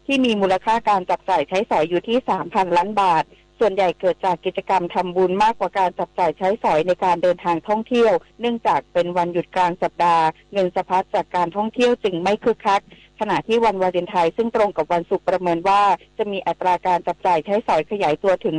ที่มีมูลค่าการจับจ่ายใช้สอยอยู่ที่ 3,000 ล้านบาทส่วนใหญ่เกิดจากกิจกรรมทำบุญมากกว่าการจับจ่ายใช้สอยในการเดินทางท่องเที่ยวเนื่องจากเป็นวันหยุดกลางสัปดาห์เงินสะพัดจากการท่องเที่ยวจึงไม่คึกคักขณะที่วันวาเลนไทน์ซึ่งตรงกับวันศุกร์ประเมินว่าจะมีอัตราการจับจ่ายใช้สอยขยายตัวถึง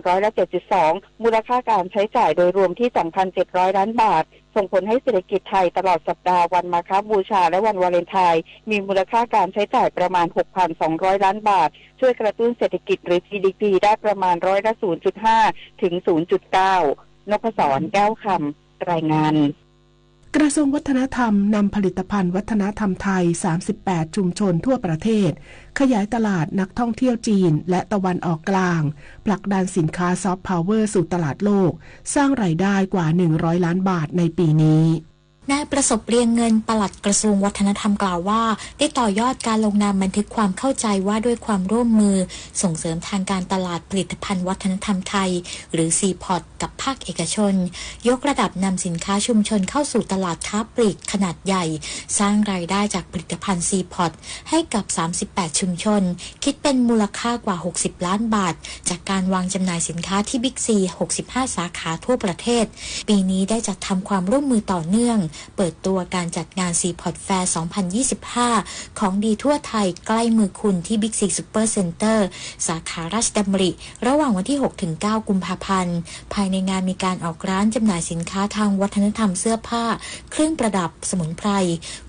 7.2%มูลค่าการใช้จ่ายโดยรวมที่ 2,700 ล้านบาทส่งผลให้เศรษฐกิจไทยตลอดสัปดาห์วันมาฆบูชาและวันวาเลนไทน์มีมูลค่าการใช้จ่ายประมาณ 6,200 ล้านบาทช่วยกระตุ้นเศรษฐกิจหรือ GDP ได้ประมาณ0.5 ถึง 0.9 นพศร แก้วคำรายงานกระทรวงวัฒนธรรมนำผลิตภัณฑ์วัฒนธรรมไทย38ชุมชนทั่วประเทศขยายตลาดนักท่องเที่ยวจีนและตะวันออกกลางผลักดันสินค้าซอฟต์พาวเวอร์สู่ตลาดโลกสร้างรายได้กว่า100ล้านบาทในปีนี้นายประสบเรียงเงินปลัดกระทรวงวัฒนธรรมกล่าวว่าได้ต่อยอดการลงนามบันทึกความเข้าใจว่าด้วยความร่วมมือส่งเสริมทางการตลาดผลิตภัณฑ์วัฒนธรรมไทยหรือ CPOT กับภาคเอกชนยกระดับนำสินค้าชุมชนเข้าสู่ตลาดค้าปลีกขนาดใหญ่สร้างรายได้จากผลิตภัณฑ์ CPOT ให้กับ38ชุมชนคิดเป็นมูลค่ากว่า60ล้านบาทจากการวางจำหน่ายสินค้าที่บิ๊กซี65สาขาทั่วประเทศปีนี้ได้จัดทำความร่วมมือต่อเนื่องเปิดตัวการจัดงาน CPOT Fair 2025 ของดีทั่วไทยใกล้มือคุณที่ Big C Super Center สาขาราชดำริระหว่างวันที่ 6-9 กุมภาพันธ์ภายในงานมีการออกร้านจำหน่ายสินค้าทางวัฒนธรรมเสื้อผ้าเครื่องประดับสมุนไพร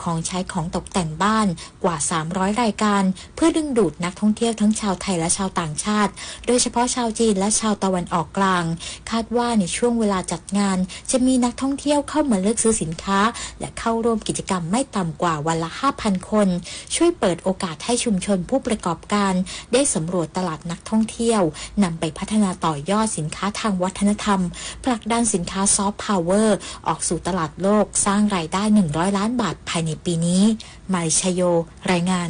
ของใช้ของตกแต่งบ้านกว่า300รายการเพื่อดึงดูดนักท่องเที่ยวทั้งชาวไทยและชาวต่างชาติโดยเฉพาะชาวจีนและชาวตะวันออกกลางคาดว่าในช่วงเวลาจัดงานจะมีนักท่องเที่ยวเข้ามาเลือกซื้อสินค้าและเข้าร่วมกิจกรรมไม่ต่ำกว่าวันละ 5,000 คนช่วยเปิดโอกาสให้ชุมชนผู้ประกอบการได้สำรวจตลาดนักท่องเที่ยวนำไปพัฒนาต่อยอดสินค้าทางวัฒนธรรมผลักดันสินค้าซอฟต์พาวเวอร์ออกสู่ตลาดโลกสร้างรายได้100ล้านบาทภายในปีนี้มาริชโยรายงาน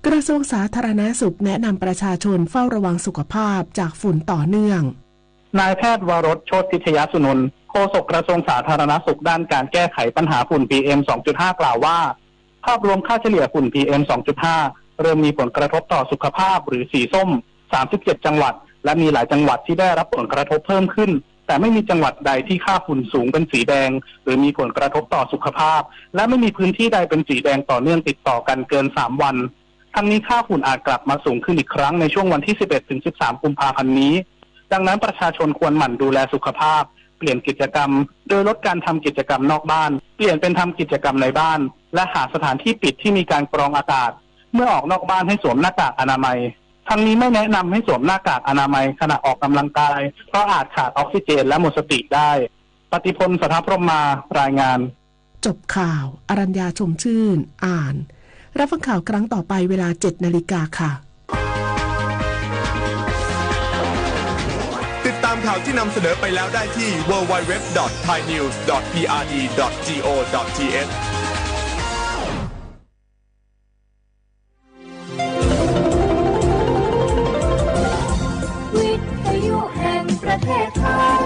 กระทรวงสาธารณสุขแนะนำประชาชนเฝ้าระวังสุขภาพจากฝุ่นต่อเนื่องนายแพทย์วรสโชติพิทยสุนนท์โฆษกกระทรวงสาธารณสุขด้านการแก้ไขปัญหาฝุ่น PM 2.5 กล่าวว่าภาพรวมค่าเฉลี่ยฝุ่น PM 2.5 เริ่มมีผลกระทบต่อสุขภาพหรือสีส้ม37จังหวัดและมีหลายจังหวัดที่ได้รับผลกระทบเพิ่มขึ้นแต่ไม่มีจังหวัดใดที่ค่าฝุ่นสูงเป็นสีแดงหรือมีผลกระทบต่อสุขภาพและไม่มีพื้นที่ใดเป็นสีแดงต่อเนื่องติดต่อกันเกิน3วันทั้งนี้ค่าฝุ่นอาจกลับมาสูงขึ้นอีกครั้งในช่วงวันที่ 11-13 กุมภาพันธ์นี้ดังนั้นประชาชนควรหมั่นดูแลสุขภาพเปลี่ยนกิจกรรมโดยลดการทำกิจกรรมนอกบ้านเปลี่ยนเป็นทำกิจกรรมในบ้านและหาสถานที่ปิดที่มีการกรองอากาศเมื่อออกนอกบ้านให้สวมหน้ากากอนามัยทั้งนี้ไม่แนะนำให้สวมหน้ากากอนามัยขณะออกกำลังกายเพราะอาจขาดออกซิเจนและหมดสติได้ปฏิพล สถพรหมารายงานจบข่าวอรัญญาชมชื่นอ่านรับฟังข่าวครั้งต่อไปเวลา 7 นาฬิกาค่ะติดตามข่าวที่นำเสนอไปแล้วได้ที่ www.thainews.prd.go.thวิทยุแห่งประเทศไทย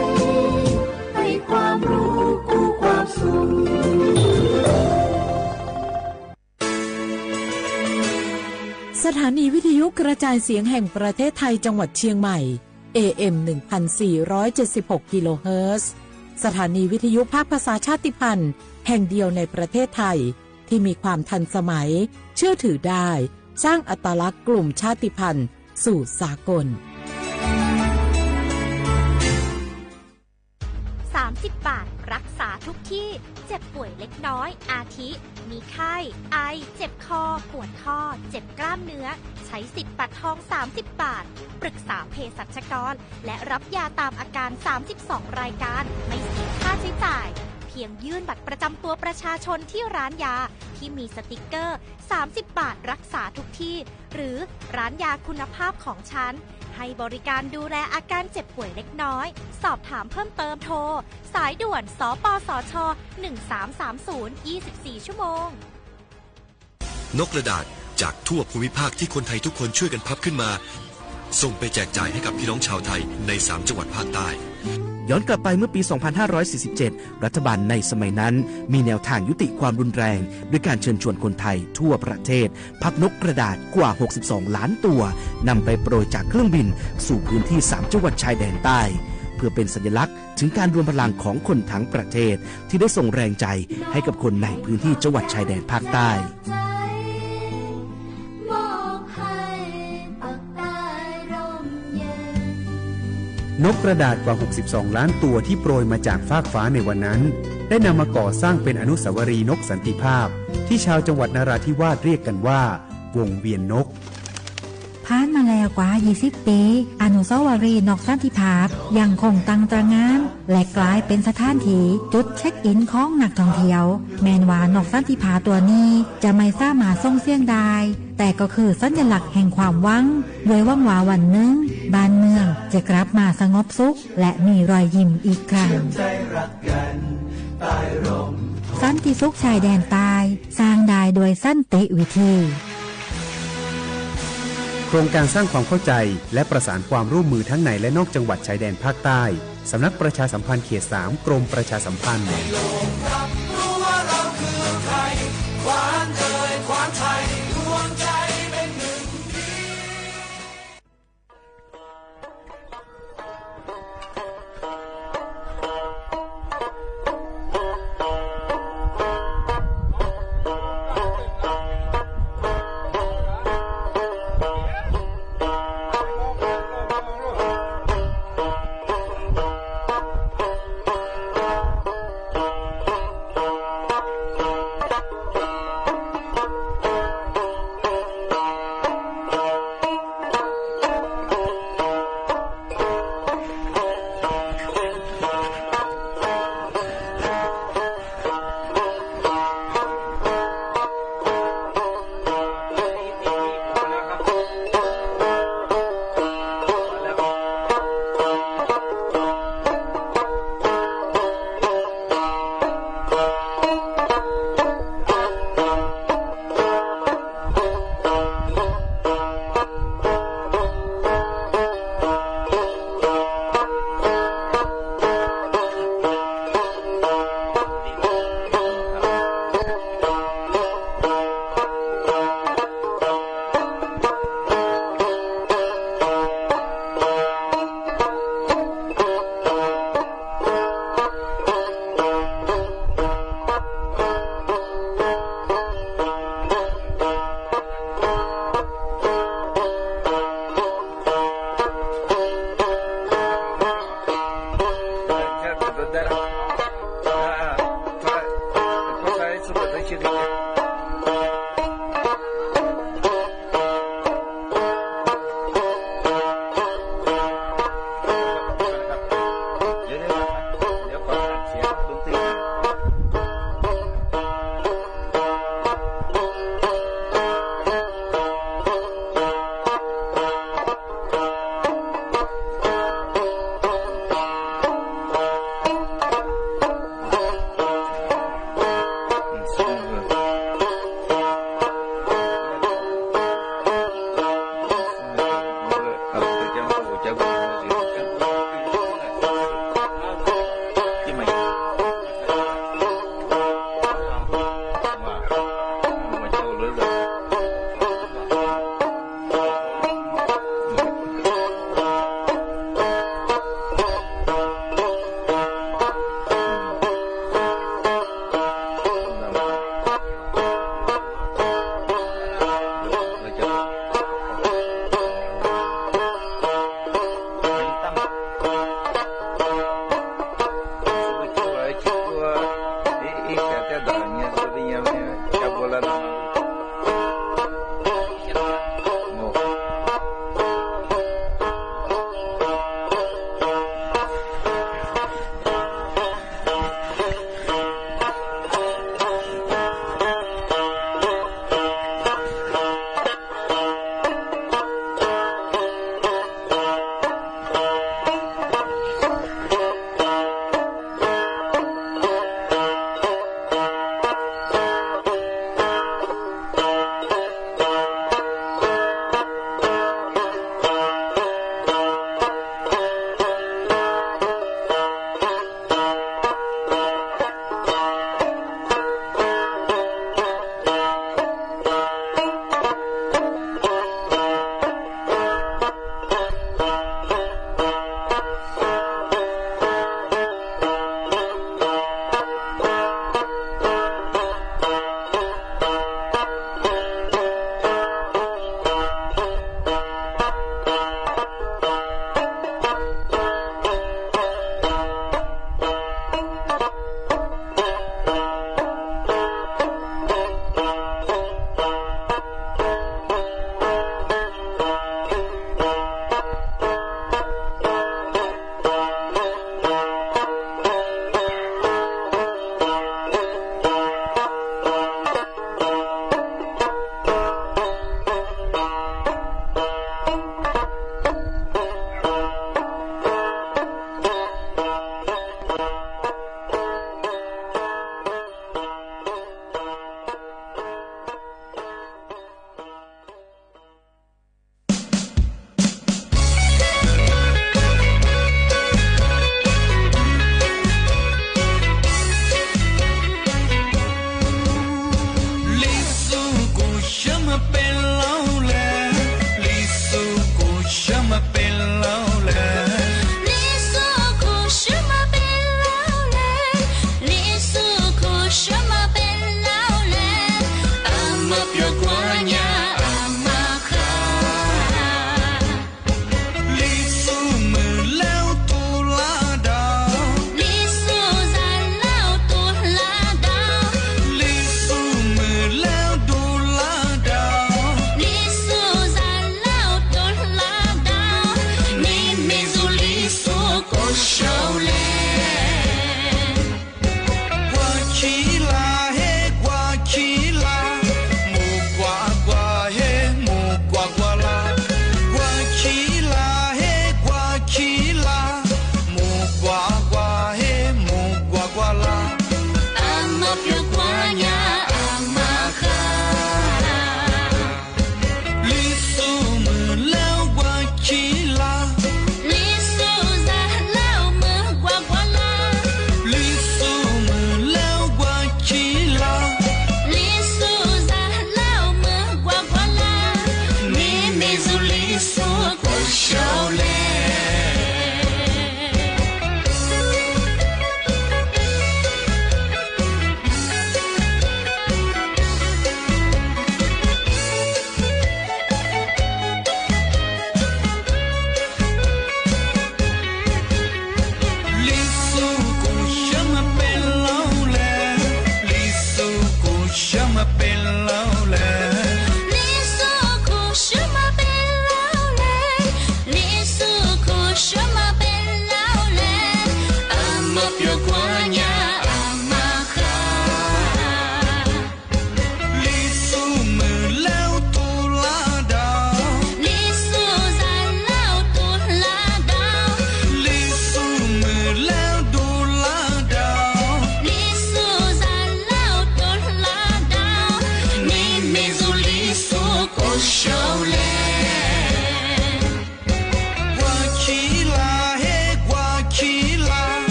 ให้ความรู้กู้ความสุขสถานีวิทยุกระจายเสียงแห่งประเทศไทยจังหวัดเชียงใหม่ AM 1476 กิโลเฮิรตซ์สถานีวิทยุภาคภาษาชาติพันธุ์แห่งเดียวในประเทศไทยที่มีความทันสมัยเชื่อถือได้สร้างอัตลักษณ์กลุ่มชาติพันธุ์สู่สากล30 บาทรักษาทุกที่เจ็บป่วยเล็กน้อยอาทิมีไข้ไอเจ็บคอปวดข้อเจ็บกล้ามเนื้อใช้สิทธิ์บัตรทอง30 บาทปรึกษาเภสัชกรและรับยาตามอาการ32รายการไม่เสียค่าใช้จ่ายเพียงยื่นบัตรประจำตัวประชาชนที่ร้านยาที่มีสติกเกอร์30 บาทรักษาทุกที่หรือร้านยาคุณภาพของฉันให้บริการดูแลอาการเจ็บป่วยเล็กน้อยสอบถามเพิ่มเติมโทรสายด่วนสปสช1330 24ชั่วโมงนกกระดาษจากทั่วภูมิภาคที่คนไทยทุกคนช่วยกันพับขึ้นมาส่งไปแจกจ่ายให้กับพี่น้องชาวไทยใน3จังหวัดภาคใต้ ย้อนกลับไปเมื่อปี 2547 รัฐบาลในสมัยนั้นมีแนวทางยุติความรุนแรงด้วยการเชิญชวนคนไทยทั่วประเทศพับนกกระดาษกว่า 62 ล้านตัวนำไปโปรยจากเครื่องบินสู่พื้นที่ 3 จังหวัดชายแดนใต้เพื่อเป็นสัญลักษณ์ถึงการรวมพลังของคนทั้งประเทศที่ได้ส่งแรงใจให้กับคนในพื้นที่จังหวัดชายแดนภาคใต้นกกระดาษกว่า 62 ล้านตัวที่โปรยมาจากฟากฟ้าในวันนั้นได้นำมาก่อสร้างเป็นอนุสาวรีย์นกสันติภาพที่ชาวจังหวัดนราธิวาสเรียกกันว่าวงเวียนนกผ่านมาแล้วกว่า 20 ปีอนุสาวรีย์นกสันติภาพยังคงตั้งตระหง่านและกลายเป็นสถานที่จุดเช็คอินของนักท่องเที่ยวแม้ว่านกสันติภาพตัวนี้จะไม่สามารถส่งเสียงได้แต่ก็คือสัญลักษณ์แห่งความหวังโดยหวังว่าวันหนึ่งบ้านเมืองจะกลับมาสงบสุขและมีรอยยิ้มอีกครั้งสันติสุขชายแดนใต้สร้างได้โดยสันติวิธีโครงการสร้างความเข้าใจและประสานความร่วมมือทั้งในและนอกจังหวัดชายแดนภาคใต้สำนักประชาสัมพันธ์เขต 3 กรมประชาสัมพันธ์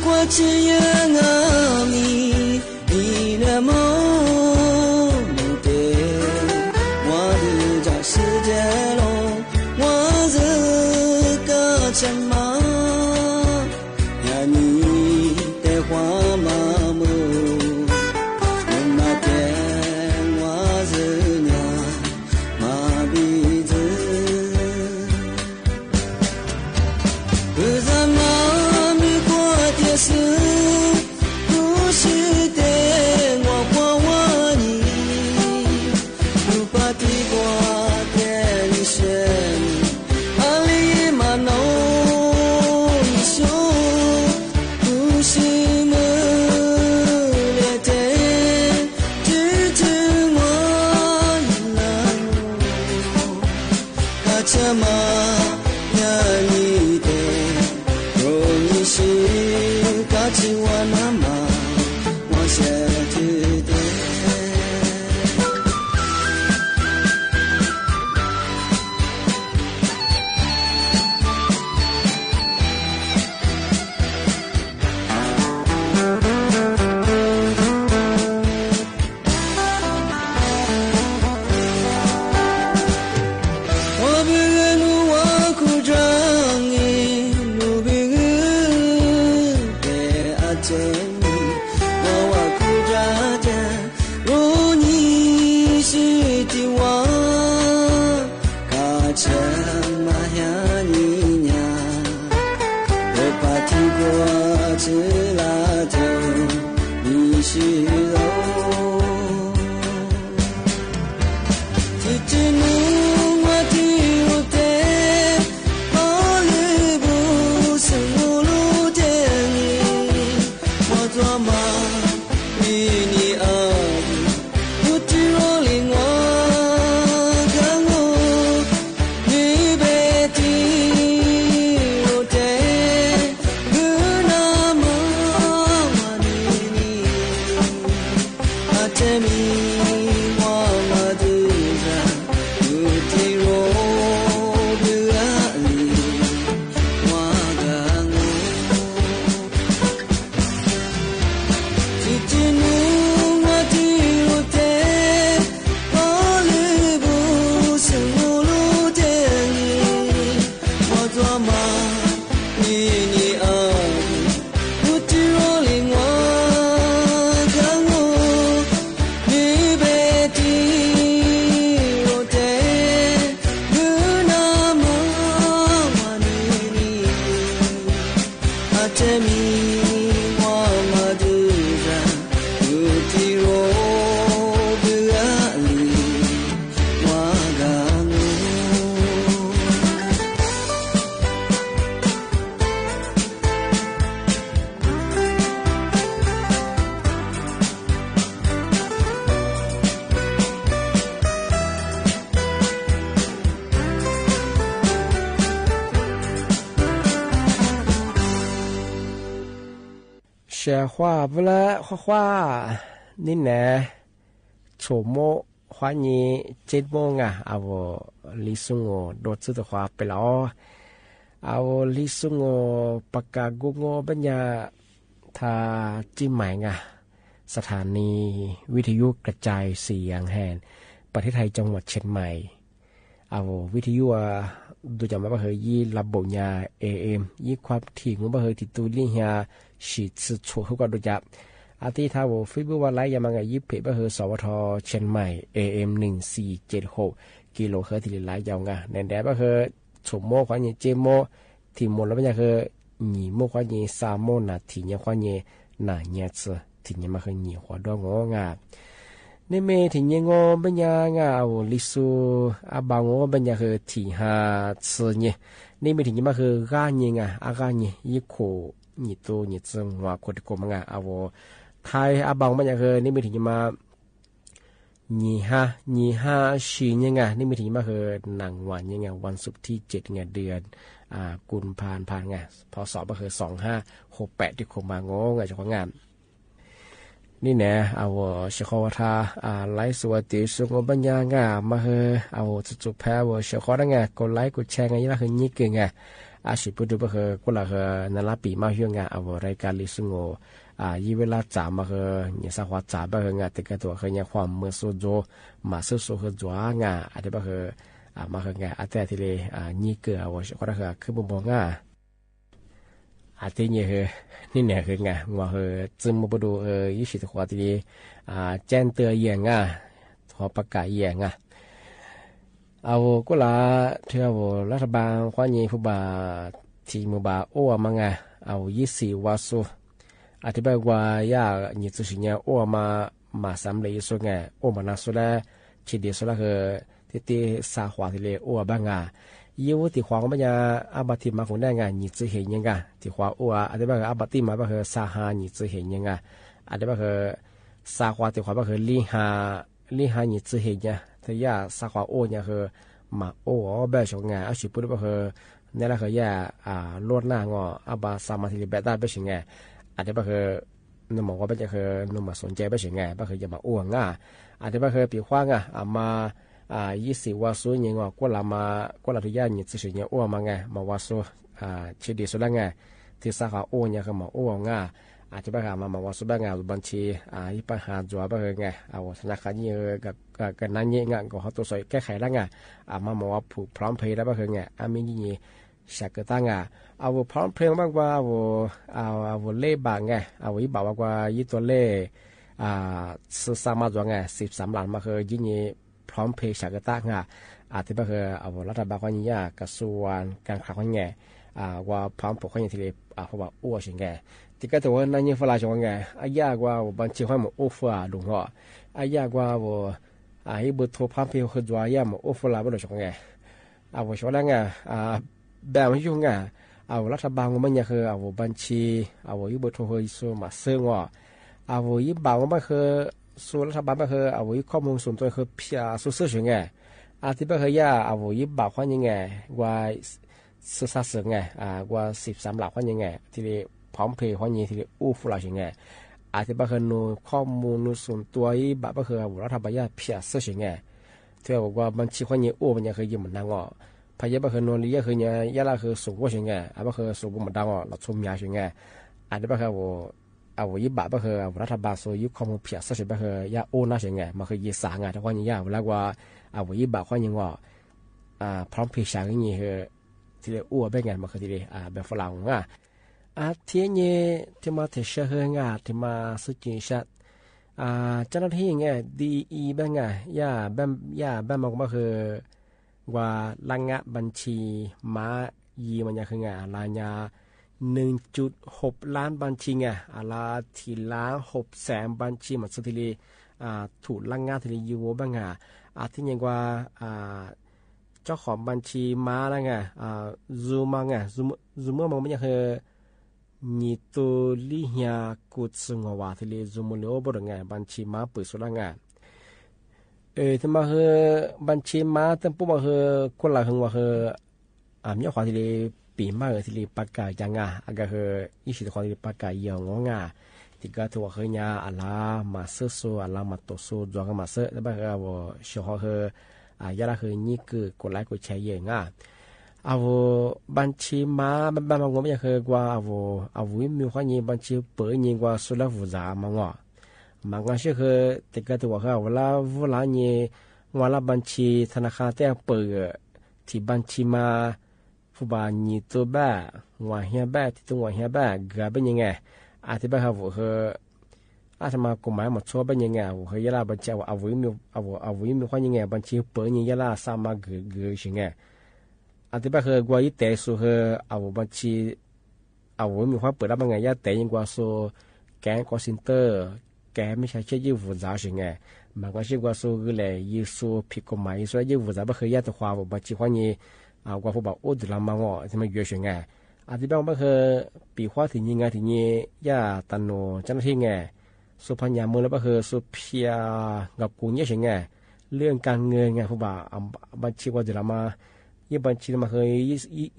过这样啊你你那么没得我的家世界咯我是个什么呀你的话嘛么我那天我是娘马鼻子不然嘛没过的事不是的我过我你不把地瓜的你选阿里嘛弄一宿不是么来的只只我一难卡车嘛呀你的若你是卡车我那么我想知道我不愿我苦着你，我不愿给阿姐你，我苦着的，若你是的我，卡车马呀你娘，我把听过只拉头，你是肉。学画不了画画，你呢？周末花你7โมง啊，我李松我多次的话不了，我李松我ปากกากุงปัญญาทาจิ้มหมายสถานีวิทยุกระจายเสียงแห่งประเทศไทยจังหวัดเชียงใหม่วิทยุดูจากมาเฮยี่ระบบยา AM ยี่ความถี่ของมาเฮติตูลี่ยาฉีดสุดชั่วเขาก็ดูจากอาทิตย์ท้าวฟิบูวันไลยามังยี่เพบมาเฮสวทเชียงใหม่ AM 1476กิโลเฮิรตซ์ที่หลายยาวแนนแดบมาเฮชั่วโมงความยี่7โมงที่หมดแล้วมันจะเฮ2โมงความยี่3โมงนาทีเนี่ยความยี่หนาเนี่ยที่เนี่ยมาเฮ2หัวดวงนี่เมที่เนี่ยงอปัญญาลิซูอาบางอปัญญาคือที่หาซื้อเนี่ยนี่เมที่เนี่ยมาคือกาเนี่ยกาเนี่ยยี่โคยี่ตัวยี่จังว่าคนที่โกมังไทยอาบางปัญญาคือนี่เมที่เนี่ยมายี่ห้าชีเนี่ยนี่เมที่เนี่ยมาคือหนังวันเนี่ยวันศุกร์ที่7เนี่ยเดือนกุมภาพันธ์พศมาคือ2568ที่โกมังเจ้าของงานนี่แน่เชคอทาไลฟ์สวัสดีสุงบัญญามาเฮจุดแพ้เชคอได้ไงกดไลค์กดแชร์ไงยี่ละคือนี่เก่ง อาชีพดูบ่คือกุละคือนั่นละปีมาเฮียงอ่ะเอารายการลิสงโอยีเวลาจ่ามาคือเนี่ยสาวจ่าบ่คืองาแต่ก็ตัวคือเนี่ยความเมื่อโซโจมาโซโซคือจัวงาอันนี้บ่คือมาคืองาอันแต่ที่เลยนี่เกือว่าก็คือบ่บ่งาอันที่เนี่ยคือนี่เนี่ยคืองาว่าคือจึงบ่ดูยี่สิบกว่าที่แจ้งเตือนเยี่ยงอ่ะทอประกาศเยี่ยงอ่ะเอาก็ละเที่ยวรัฐบาลควานี้ผู้บาทีมือบาโอ้มังอ่ะเอา24วาสุอธิบายว่าอยากนี่จะสิเนี่ยโอ้มาสำเลยสุไงโอ้มานาสุละชิดีสุละคือที่สาขวาที่เลยโอ้บ้างอ่ะยี่วุฒิขวางมันยาอาบัติมาคงได้ไงนี่จะเห็นยังไงที่ขวาโอ้อธิบายว่าอาบัติมาก็คือสาหานี่จะเห็นยังไงอธิบายคือสาขวาที่ขวาก็คือลิหานี่จะเห็นเนี่ยแต่ยาสาขวาโอ้เนี่ยคือมาโอ้แบบชงไงอาชีพปุ๊บก็คือนี่แหละคือยาลวดหน้างออาบาสามาธิลิเบต้าเป็นยังไงอาจจะคือนุ่มว่าเป็นจะคือนุ่มมาสนใจเป็นยังไงก็คือจะมาอ้วงอาจจะคือปีขว้างมา20ว่าสู้ยังว่าก็ละทุกอย่างนี่จะสิ่งอ้วงมาไงมาว่าสู้ชีดีสุดละไงที่สาขาอ้วงเนี่ยคือมาอ้วงอาจจะมาว่าสู้บ้างบัญชีที่ปัญหาจัวบ้างไงเอาธนาคารนี่กับนั้นเนี่ยก็เขาตัวสอยแก้ไขละไงมาว่าผูกพร้อมเพย์แล้วบ้างไงมีนี่สักตั้งเอาพร้อมเพลงบ้างว่าเอาเล่บางไงเอาอีบ่าวว่ายี่ตัวเล่สามารถว่าไง13ล้านมาคือยี่นี่พร้อมเพลงสักตั้งอาจจะคือเอารัฐบาลคนนี้กระทรวงการคลังคนนี้ว่าพร้อมปกครองที่เลยเพราะว่าอ้วนใช่ไงที่ก็ตัวนั้นยังฝรั่งว่าไงอายากว่าบัญชีความอ้วนลงหัวอายากว่าให้บุตรพร้อมเพลงคือว่าย่ามันอ้วนละไม่รู้ใช่ไงเอาว่าช่วงนั้นแบบไม่ยุ่งเอารัฐบาลมันเนี่ยคือเอาบัญชีเอายุบโทรส่งมาเสื่อว่าเอายุบบ่าวมันคือส่วนรัฐบาลมันคือเอายุข้อมูลส่วนตัวคือพิจารณาสื่อใช่ไงที่เป็นคือยาเอายุบบ่าวคนยังไงว่าสื่อสารไงว่า13หลักคนยังไงที่เรียพร้อมเพย์คนยังที่เรียอู้ฟูลาใช่ไงที่เป็นคือนูข้อมูลส่วนตัวยุบบ่าวคือเอารัฐบาลยาพิจารณาสื่อใช่ไงที่บอกว่าบัญชีคนยังอู้มันยังคือยืมมันนั่งอ่ะพยาบาลคือนวลีคือเนี่ยยาละคือสูงกว่าใช่ไงบางคือสูงกว่ามันดังอ่ะเราชมยาใช่ไงอันนี้บางคือเอายิบบะบางคือรัฐบาลโซยุคอมพิวเตอร์ใช่บางคือยาโอน่าใช่ไงมันคือยีสางแต่ว่านี่ยาเวลาว่าเอายิบบะคนยังว่าพร้อมพิจารณาอย่างนี้คือที่เรียกอ้วนเป็นไงมันคือที่เรียกแบบฝรั่งที่นี่ที่มาเทเชื่อที่มาสุจิชัดเจ้าหน้าที่ไงดีเป็นไงยาแบบมันก็คือว่าลังงะบัญชีมายีมันยังคือไงลายา 1.6 ล้านบัญชีไงลาทีล้าน600,000บัญชีมันสุดที่เลยถูกลังงะที่เลยยูโรบ้างที่ยังว่าเจ้าของบัญชีมาแล้วไงซูมาไงซูเมื่อมันยังคือนิตุลิฮยากุดสงว่าที่เลยซูมุเลโอบรไงบัญชีมาเปิดสุดละไงที่มาคือบัญชีมาตั้งปุ๊บมาคือคนละคือว่าคือมีความที่เลยปีมากที่เลยประกาศยังก็คือ20คนที่ประกาศเยอะงอที่ก็ถือว่าคือเนี่ยอะไรมาเสื้อสูอะไรมาตัวสูจวงมาเสื้อแล้วแบบว่าช่วงคือยาละคือนี่คือกดไลค์กดแชร์เยอะเอาบัญชีมาบางคนไม่คือว่าเอามีความยิ่งบัญชีเปิดยิ่งกว่าสุดละ複雜มั้งมันก็คือแต่ก็ถือว่าเขาเวลาเนี่ยเวลาบัญชีธนาคารแต่เปิดที่บัญชีมาผู้บานี่ตัวบ้าว่าเฮียบ้าที่ตัวว่าเฮียบ้าเกือบเป็นยังไงที่บ้าเขาคือทำมากฎหมายหมดชัวเป็นยังไงเขายาลาบัญชีเอามีความยังไงบัญชีเปิดยังยาลาสามารถเกือบใช่ไงที่บ้าคือว่ายี่แต่สุดคือเอาบัญชีมีความเปิดรับยังไงยาแต่ยังกว่าสุแก๊งคอลเซ็นเตอร์แกไม่ใช่เชื่อยิ่ง複雜ใช่ไงมันก็เชื่อว่าสู้ก็เลยยิ่งสู้ผิดกฎหมายสู้ยิ่ง複雜ไม่เคยยากตัวความบัญชีความนี้ว่าผู้บ่าวอุดรมาง้อที่มันเยอะใช่ไงที่บ้างไม่เคยปีขวาถึงยังไงถึงยี่ยาตันโนเจ้าหน้าที่ไงสุพรรณยามือแล้วไม่เคยสุเพียกับกูเนี่ยใช่ไงเรื่องการเงินไงผู้บ่าวบัญชีว่าจะมายี่บัญชีมาเคย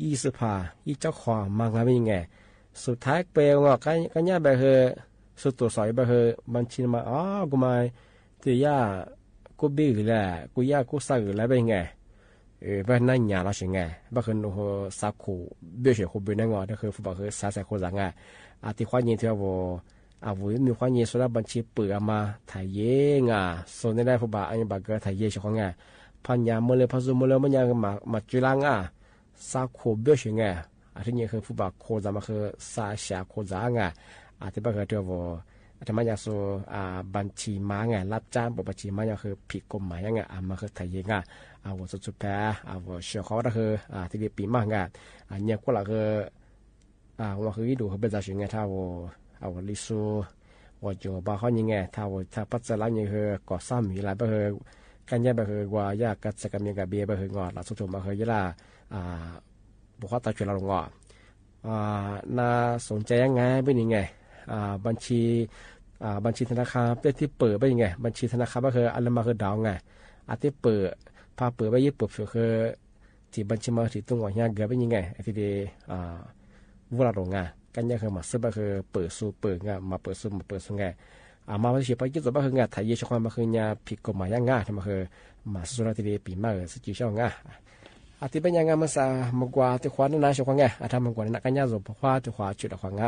ยี่สิบผ่ายี่เจ้าของมางานเป็นยังไงสุดท้ายเปลงกันเนี่ยแบบคือสุดตัวสอยแบบบัญชีมากูมาที่ยากูบี้แหละกูยากูสั่งแล้วเป็นไง บ้านนั่นหยาเราเสียงไงบ้านคือนูสักขู่เบี้ยเสียขู่เป็นนั่งงอนั่นคือฟุตบอลคือสาใส่คนสังไงที่ความยินที่ว่าวุ้ยมีความยินสุดบัญชีเปิดมาถ่ายเย่งส่วนในได้ฟุตบอลอันนี้บักเกอร์ถ่ายเย่เสียของไงพันยาเมื่อเลยพันซูเมื่อเลยมันยังมาจุลังสักขู่เบี้ยเสียงไงที่นี่คือฟุตบอลโคจามาคือสาเสียโคจาไงที่บักเกอร์ที่ว่าทำไมอยากสู้บัญชีม้าไงรับจ้างบัญชีม้าเนี่ยคือผิดกฎหมายยังไงมาคือถ่ายเย่งว่าสุดแพ้ว่าเชื่อเขาก็คือที่เรียกปีมากไงเนี่ยก็ละคือว่าคือดูเขาเป็นจ่าเสียงไงถ้าว่าลิซูว่าจะบ้าเขายังไงถ้าปัจจัยแล้วยังคือก่อสร้างมีหลายแบบคือการแยกแบบคือว่ายากกัดสักมีกับเบียแบบคืองอหลักสุดๆมาคือยะล่ะบุคคลตาจุฬาลงน่าสนใจยังไงเป็นยังไงบัญชีธนาคารที่เปิดเป็นยังไงบัญชีธนาคารก็คืออันนั้นมาคือดาวไงที่เปิดพาเปิดไปยี่ปุ๊บคือที่บัญชีมาที่ตรงหัวเงี้ยเกิดเป็นยังไงที่เดวัวลงไงกันยังคือมาซื้อก็คือเปิดสู้เปิดไงมาเปิดสู้ไงมาวันที่ไปยี่สิบก็คือไงถ่ายยี่ช่องมาคือเนี่ยผิดกฎหมายยังไงที่มาคือมาสู้ที่เดปีมาสุดจีช่องไงที่เป็นยังไงมาซามากว่าที่ขวานนั่นช่องไงทำมากว่านักกันยาสุภาพที่ขวาจุดขวางไง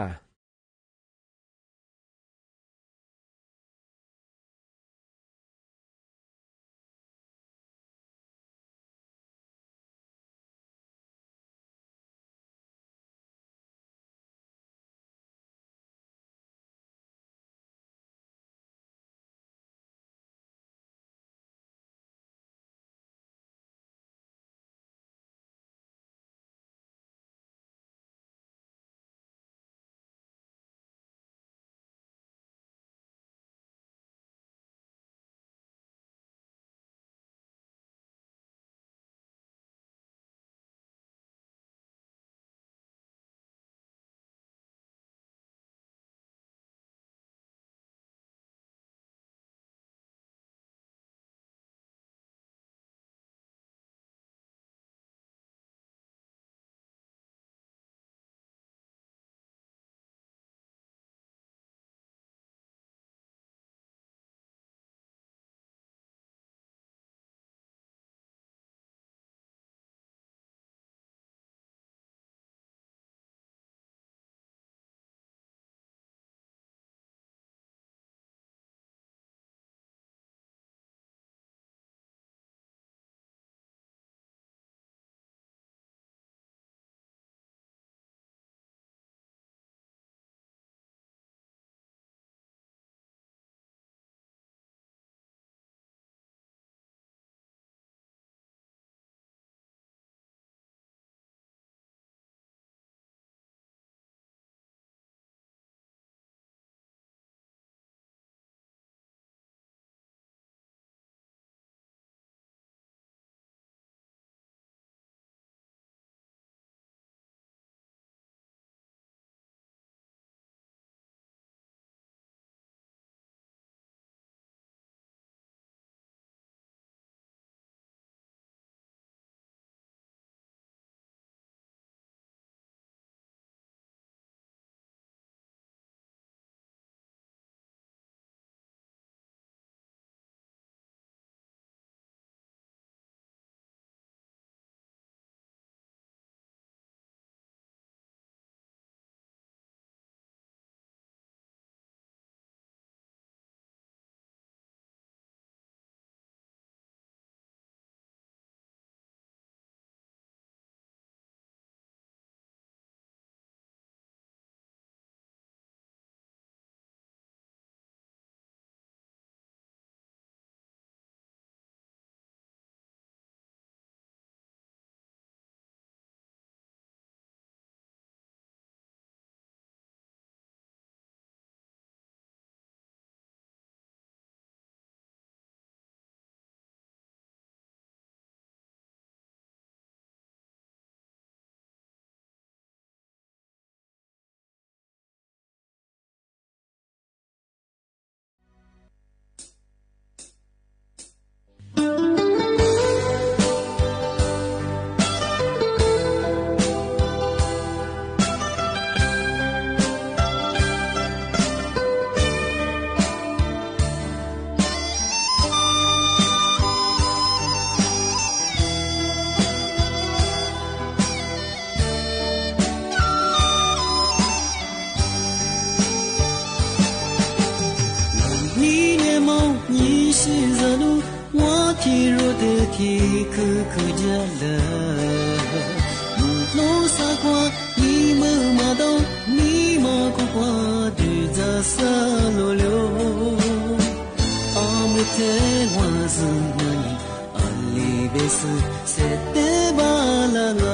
着路，我体弱的体可家了。路路撒花，你们马到，你马过花的在沙罗流。阿姆特我是那里，阿里贝斯塞德巴拉拉。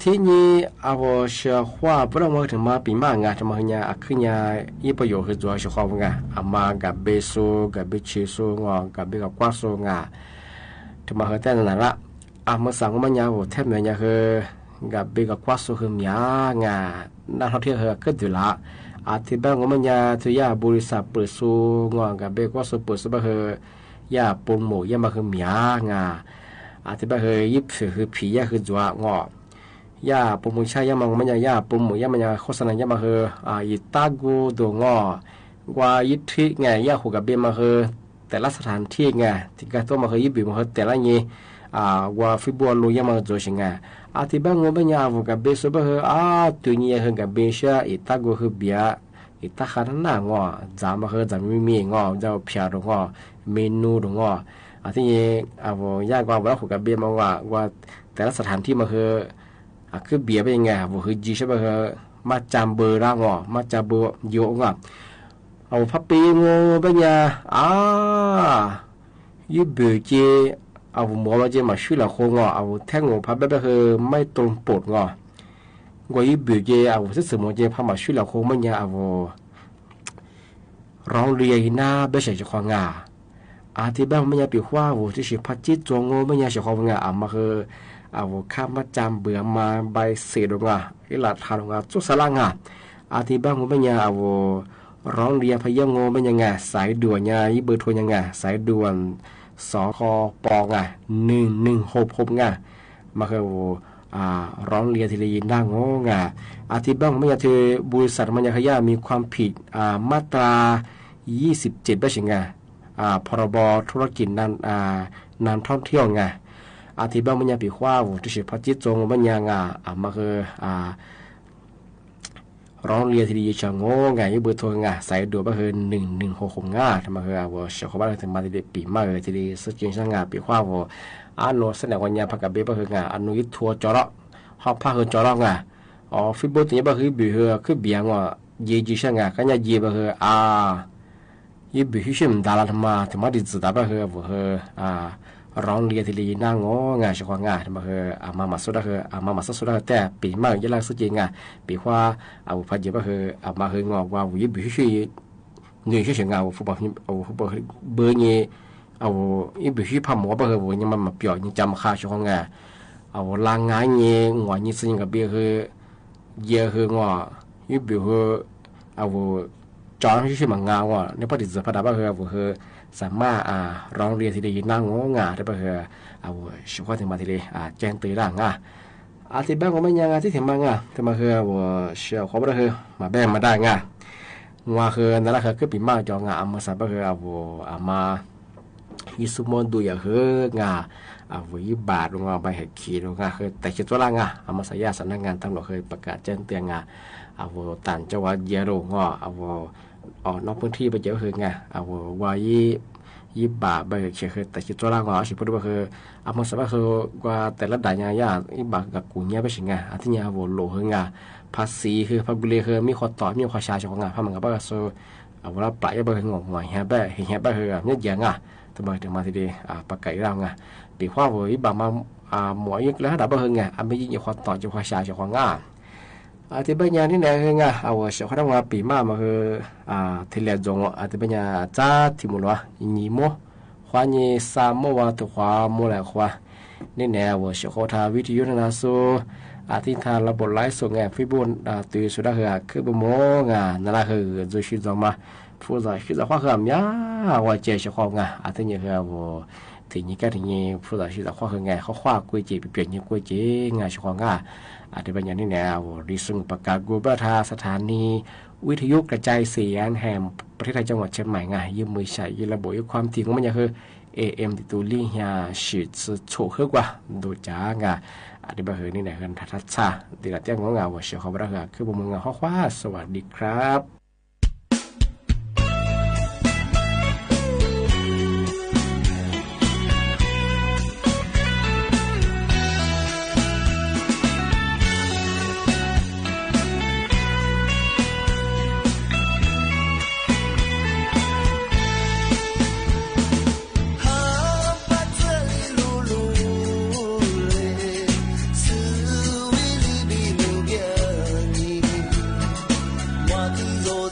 ทีนี้เอาเชื่อว่าพระมถึงมาปีมางาจะมาเนี่ยขึ้นเนี่ยอีประโยชน์คือตัวเชื่อว่างาอามากับเบสูกับเบชิสูงอกับเบกับกวาสูงาถึงมาเหตุแต่นั่นละมาสั่งว่าเนี่ยโหแทบเนี่ยคือกับเบกับกวาสูคือมีงานักท่องเที่ยวก็ดูละที่บ้านว่าเนี่ยทุกอย่างบริษัทเปิดสูงอกับเบกวาสูเปิดสูบคือยาปุ่มหมูยามาคือมีงาที่บ้านคือยิบคือผียาคือจัวงอยาปุ่มชายามังมันยาปุ่มหมูยามันยาโฆษณายามาคืออิตากูดงอกว่ายิทิไงยาหูกับเบมาคือแต่ละสถานที่ไงที่การตัวมาคือยิบมาคือแต่ละงี้ว่าฟิบัวลุยามาโจชิงไงที่บ้านงมันยาหูกับเบสุบคือตัวนี้คือกับเบชาอิตากูคือเบียอิตาขันหน้างอจามาคือจามีงอเจ้าเพียดงอเมนูดงอที่นี้ยากว่าว่าหูกับเบมาว่าแต่ละสถานที่มาคือเบียเป็นยังไงว่าคือจีใช่ป่ะคือมาจำเบอร์ร่างมาจำเบอร์โยงพับปีงูเป็นยังยิบเบอร์เจ เอาหมอมาเจมาช่วยละโคงเอาแท่งงูพับแบบคือไม่ตรงปวดงอกว่าอีบิวเจเอาซึ่งสมมติเจพามาช่วยละโคงมันเนี่ยเอาร้องเรียนหน้าไม่ใช่จะควงอาที่บ้านมันยังปีว่าโว้ที่สิพัดจิตจงโง่มันยังจะควงมาคือเอาข้ามมาจำเบื่อมาใบเสียดงอีหลัดทางจุสลังอาที่บ้านมันยังเอาร้องเรียนพยงโง่มันยังสายด่วนยังอีเบอร์โทรยังสายด่วนสคป1166มาคือร้องเรียนทีละยินได้งงอาทิตย์บ้างไม่อยากเธอบริษัทมันยังขย่ามีความผิดมาตรา27บ้างใช่ไงพรบธุรกิจนานท่องเที่ยวไงอาทิตย์บ้างมันยังปีขว้าที่สิพัดจิตจงมันยังมาคือร้องเรียนทีละยินช่างงงยี่เบอร์โทรไงสายด่วนบ้างคือ1166ทำมาคือว่าเช้าเขาบ้านถึงมาทีเดียปีมากเลยทีเดียวสุดจริงช่างงานปีขว้าว่าอันโนแสดงวันยาพักกับเบ้าคืองาอันนู้ทัวจอร์ฮอบพาคืจอร์งาฟิบตัวนี้บ้าคือบีเฮอคือเบียงว่าเยจิช่างงากันยาเยบ้าคือยี่บีฮิชิมดาราธรรมะธรรมะดิจิตาบ้าคือว่าคือร้องเรียนทีลีนั่งงาช่วยงาธรรมะคือมาสุดาคือมาสุดาแต่ปีมากยี่ล่าสุดจริงงาปีว่าพัดเยบ้าคือมาคืองอว่ายี่บีฮิชิเงยช่วยงาฟุตบอลฟุตบอลเบอร์นี้เอาอีบิชิพาหมอไปเหรอยังมันมาเปียกยังจำค่าช่วงไงเอาลางงานเงี้ยงอยี่สิ่งกับเบี้ยคือเยอะคืองออีบิคือเอาจอนที่ชื่อมังงาวในปฏิสัมพันธ์ไปเหรอคือสามารถร้องเรียนทีเดียวนั่งงาได้ไปเหรอเอาช่วยถึงมาทีเดียวแจ้งตื่นร่างอาทิตย์บ้างก็ไม่ยังที่ถึงมางถึงมาเหรอว่าเชี่ยวเขาไม่ได้เหรอมาแบ่งมาได้ว่าคือนั่นแหละคือปีมากจองมาสับไปเหรอมายิสุมอนดูอย่างเฮืองาวิบาทลงมาใบเห็ดขีลงมาคือแต่คิดว่าล่ะมาสายาสำนักงานตำรวจเคยประกาศแจ้งเตือนต่างจังหวัดเยอะลงนอกพื้นที่ไปเยอะคืวายิบาทใบเห็ดขีคือแต่คิดว่าล่ะสิพูดว่าคือมาสายาคือว่าแต่ละด่านยาอิบากับกูเนี่ยไปสิที่เนี่ยโลเฮืองภาษีคือพับเลีคือมีข้อต่อมีข้อชาชงพามันกับว่าโซเวลาปลายใบงงหอยแฮบคือเนี่ยยังทำไมถึงมาทีเดียวปากไก่เราปีข้าวเว้ยบางมาหมวยแล้วดับเบิ้งไม่ยิ่งความต่อจะความชาจะความที่เป็นอย่างนี้เนี่ยคือเอาเช้าข้าวปีมาคือที่เลี้ยงจงที่เป็นอย่างจ้าที่มุลวะยี่โมควายยี่สามโมว่าตัวควาโมแหละควานี่เนี่ยว่าเช้าข้าวทาวิทยุนะสูที่ทานระบบไลฟ์ส่งฟิบุนตื่นสุดาคือบ่โมนั่นแหละคือจะชิดออกมาผู้ใหญ่คิดว่าความยากว่าเจ้าชอบที่นี่คือว่าที่นี่ก็ที่นี่ผู้ใหญ่คิดว่าความเขาคว้ากุยจีไปเปลี่ยนกุยจีชอบที่เป็นอย่างนี้เนี่ยดิซึ่งประกาศกูเบอร์ทาสถานีวิทยุกระจายเสียงแห่งประเทศไทยจังหวัดเชียงใหม่ยืมมือใช้ยืมระบบความถี่ของมันคือ AM ที่ตัวลี่เฮียฉีดโฉขึ้นกว่าดูจ้ที่เป็นนี่เนี่ยกันทัศน์ที่เราแจ้งว่าว่าเชียวเขาบอกว่าคือบุญข้อคว้าสวัสดีครับ我的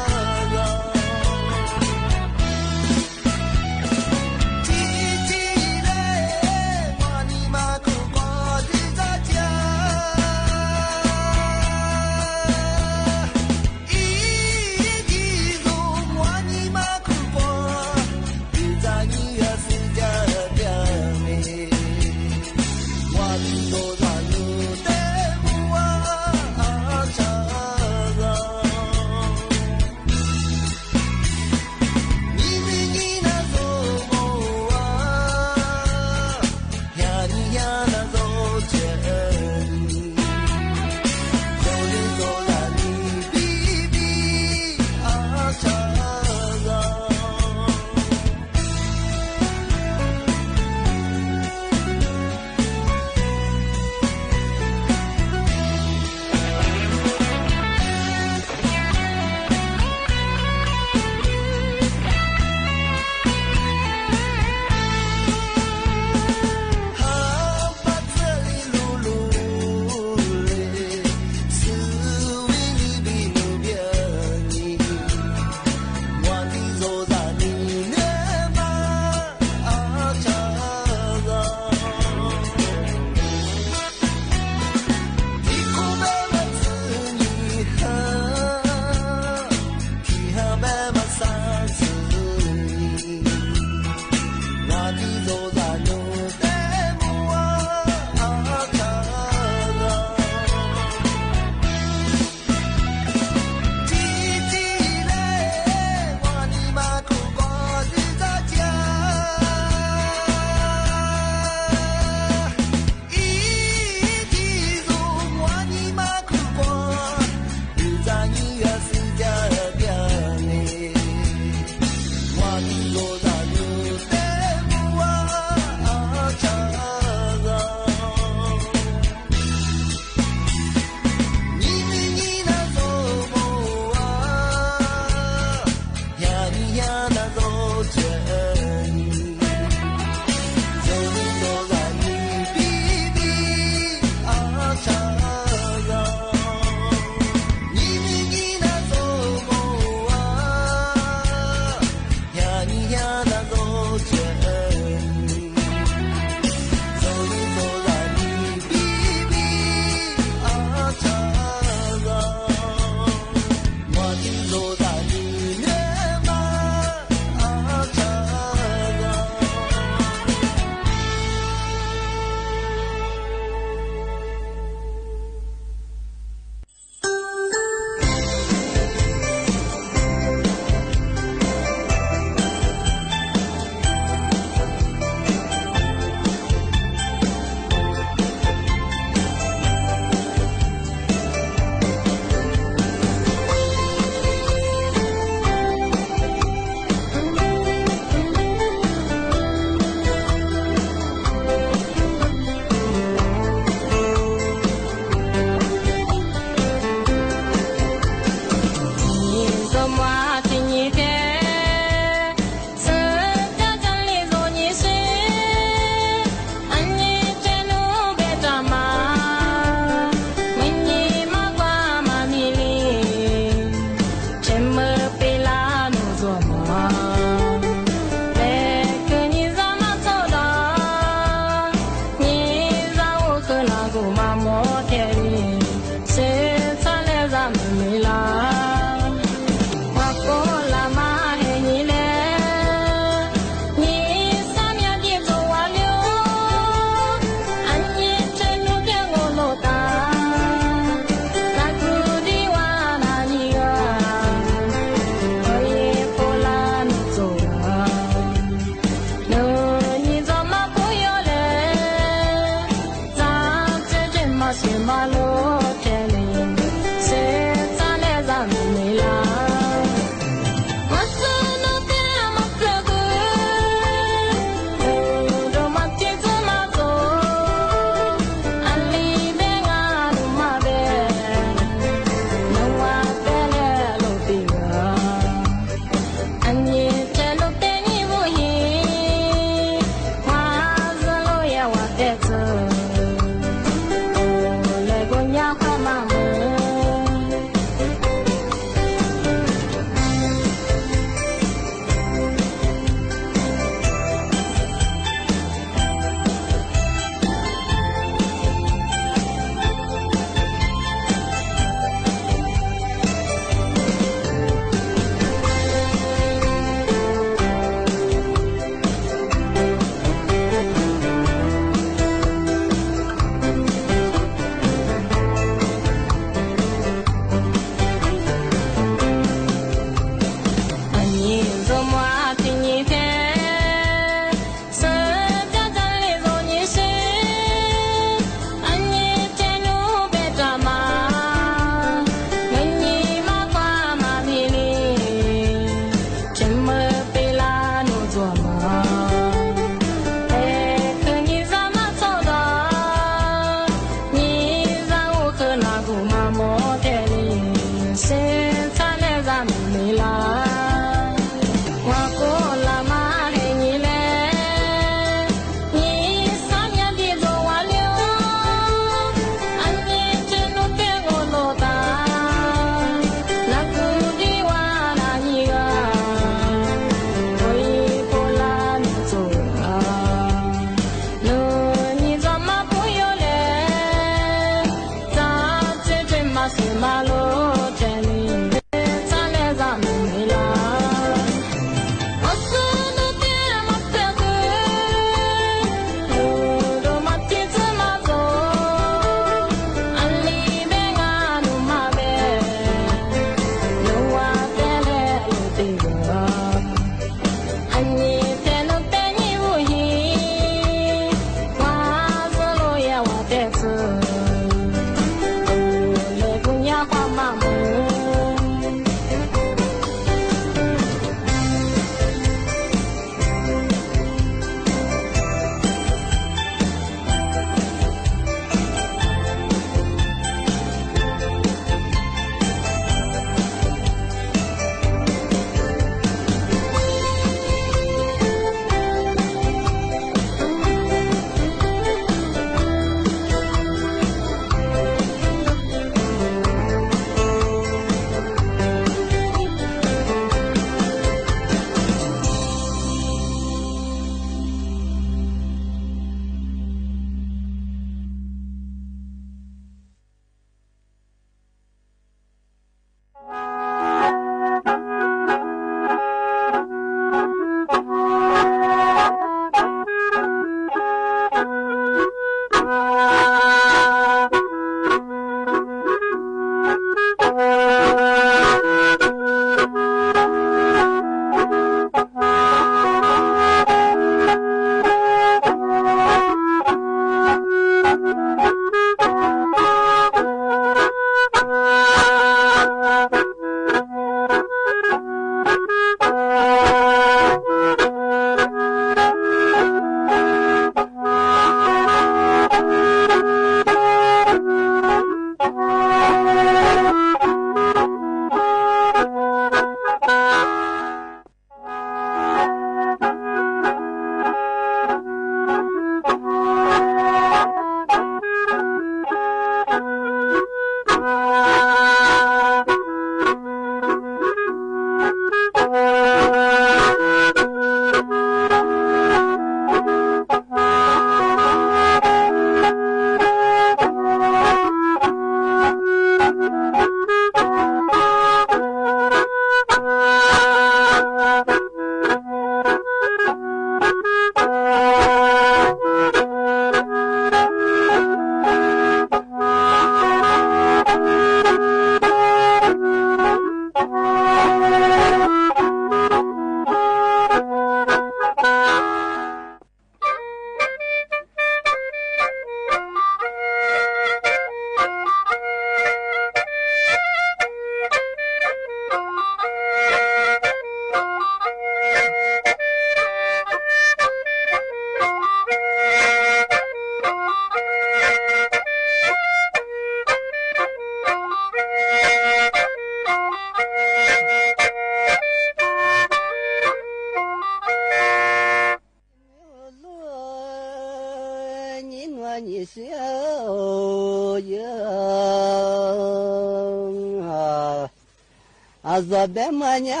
Azabemanya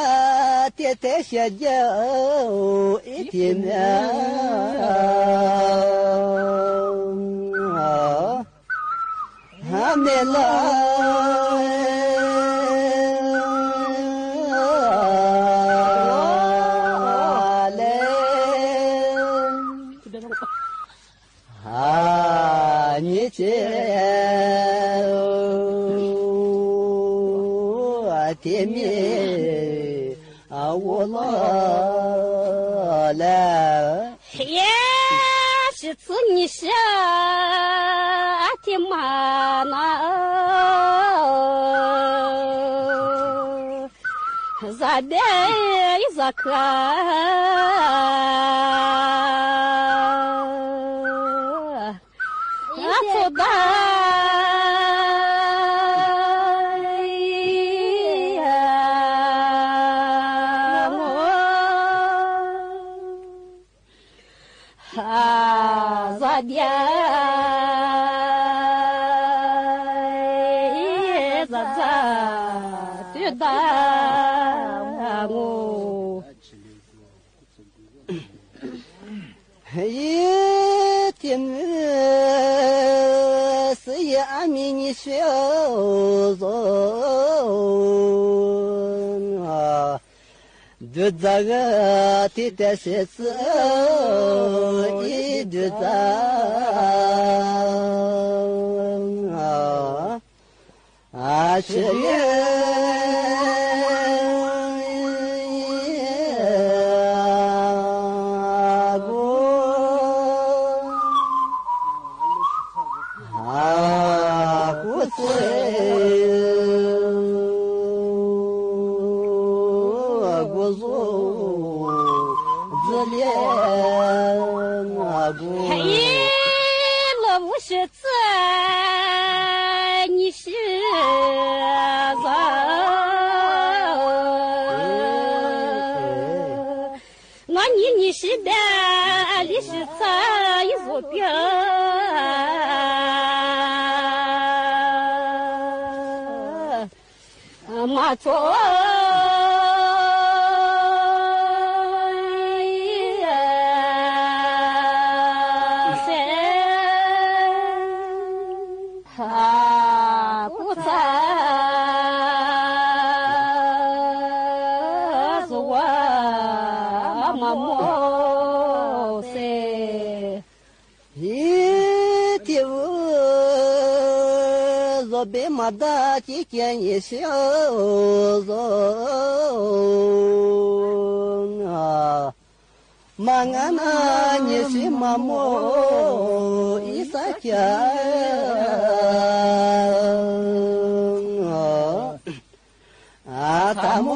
tete shajau itimya hamela Temi awala ya shi tsuni sha atimana zabe izaka atoba 你小子啊，就这个天天写字，一直在啊，是人。马错不在是我妈妈噻，一天我别马达几件一小子啊，马俺那你是马莫一三家啊，他莫。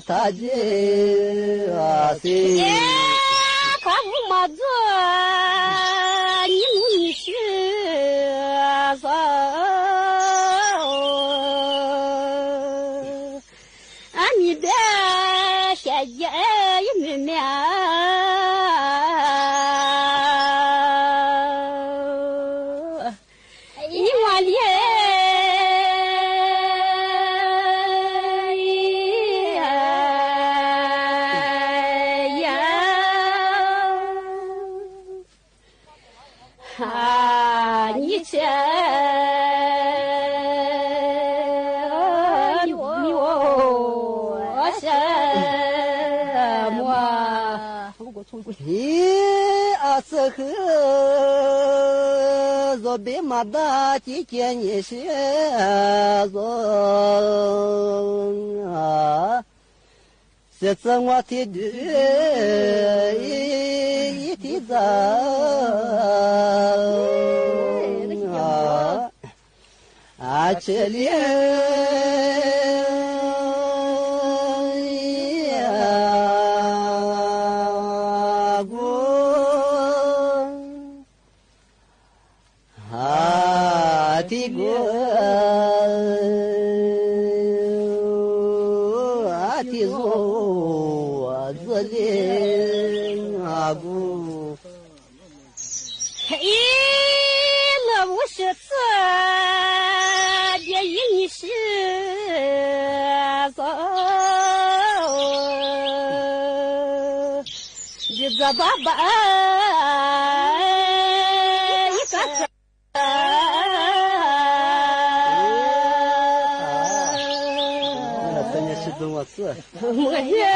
他这啊是，他不马做，你努力学啥？俺你的学业也没面，你往里。这个若别马达几件一些子啊，这次我提的一提子啊，这里。爸爸，一个真的是跟我吃。我也。